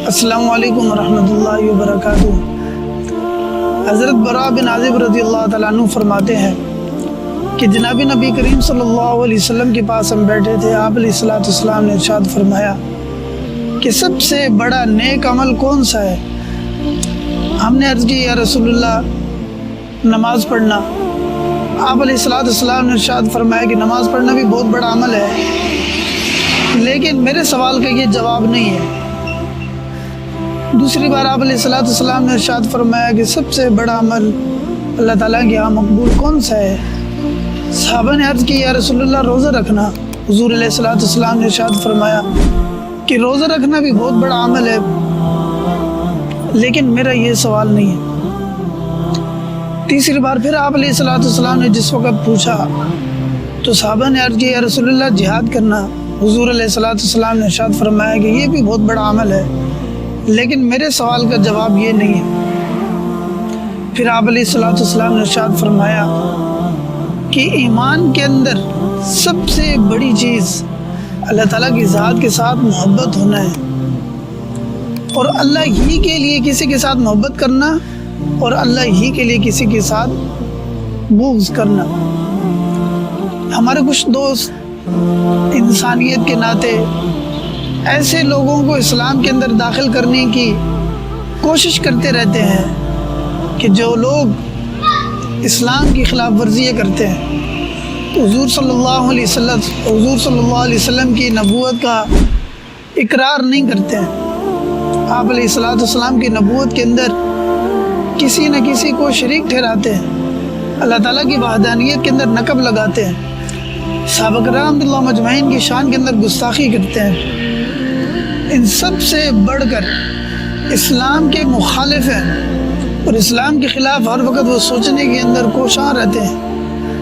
السلام علیکم ورحمۃ اللہ وبرکاتہ۔ حضرت براء بن عازب رضی اللہ تعالیٰ عنہ فرماتے ہیں کہ جناب نبی کریم صلی اللہ علیہ وسلم کے پاس ہم بیٹھے تھے۔ آپ علیہ الصلوۃ والسلام نے ارشاد فرمایا کہ سب سے بڑا نیک عمل کون سا ہے؟ ہم نے عرض کی یا رسول اللہ نماز پڑھنا۔ آپ علیہ الصلوۃ والسلام نے ارشاد فرمایا کہ نماز پڑھنا بھی بہت بڑا عمل ہے، لیکن میرے سوال کا یہ جواب نہیں ہے۔ دوسری بار آپ علیہ الصلوۃ والسلام نے ارشاد فرمایا کہ سب سے بڑا عمل اللہ تعالیٰ کے یہاں مقبول کون سا ہے؟ صحابہ نے عرض کی یا رسول اللہ روزہ رکھنا۔ حضور علیہ الصلوۃ والسلام نے ارشاد فرمایا کہ روزہ رکھنا بھی بہت بڑا عمل ہے، لیکن میرا یہ سوال نہیں ہے۔ تیسری بار پھر آپ علیہ الصلوۃ والسلام نے جس وقت پوچھا تو صحابہ نے عرض کی یا رسول اللہ جہاد کرنا۔ حضور علیہ الصلوۃ والسلام نے ارشاد فرمایا کہ یہ بھی بہت بڑا عمل ہے، لیکن میرے سوال کا جواب یہ نہیں ہے۔ پھر آپ علیہ الصلوۃ والسلام نے ارشاد فرمایا کہ ایمان کے اندر سب سے بڑی چیز اللہ تعالیٰ کی ذات کے ساتھ محبت ہونا ہے، اور اللہ ہی کے لیے کسی کے ساتھ محبت کرنا، اور اللہ ہی کے لیے کسی کے ساتھ بغض کرنا۔ ہمارے کچھ دوست انسانیت کے ناطے ایسے لوگوں کو اسلام کے اندر داخل کرنے کی کوشش کرتے رہتے ہیں کہ جو لوگ اسلام کی خلاف ورزیاں کرتے ہیں، حضور صلی اللہ علیہ وسلم کی نبوت کا اقرار نہیں کرتے ہیں، آپ علیہ الصلوۃ والسلام کی نبوت کے اندر کسی نہ کسی کو شریک ٹھہراتے ہیں، اللہ تعالیٰ کی وحدانیت کے اندر نقب لگاتے ہیں، صحابہ کرام رضی اللہ مجمعین کی شان کے اندر گستاخی کرتے ہیں۔ ان سب سے بڑھ کر اسلام کے مخالف ہیں، اور اسلام کے خلاف ہر وقت وہ سوچنے کے اندر کوشاں رہتے ہیں۔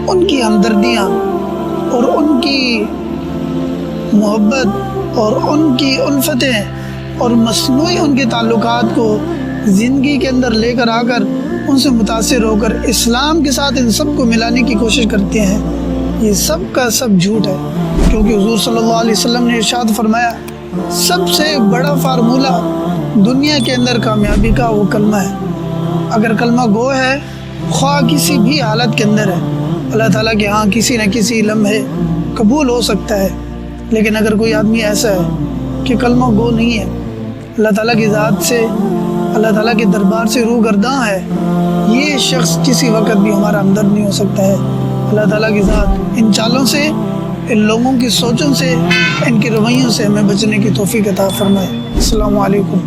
ان کی ہمدردیاں اور ان کی محبت اور ان کی الفتیں اور مصنوعی ان کے تعلقات کو زندگی کے اندر لے کر آ کر ان سے متاثر ہو کر اسلام کے ساتھ ان سب کو ملانے کی کوشش کرتے ہیں، یہ سب کا سب جھوٹ ہے، کیونکہ حضور صلی اللہ علیہ وسلم نے ارشاد فرمایا سب سے بڑا فارمولہ دنیا کے اندر کامیابی کا وہ کلمہ ہے۔ اگر کلمہ گو ہے، خواہ کسی بھی حالت کے اندر ہے، اللہ تعالیٰ کے ہاں کسی نہ کسی لمحے قبول ہو سکتا ہے۔ لیکن اگر کوئی آدمی ایسا ہے کہ کلمہ گو نہیں ہے، اللہ تعالیٰ کی ذات سے، اللہ تعالیٰ کے دربار سے روگرداں ہے، یہ شخص کسی وقت بھی ہمارا ہمدرد نہیں ہو سکتا ہے۔ اللہ تعالیٰ کی ذات ان چالوں سے، ان لوگوں کی سوچوں سے، ان کے رویوں سے ہمیں بچنے کی توفیق عطا فرمائے۔ السلام علیکم۔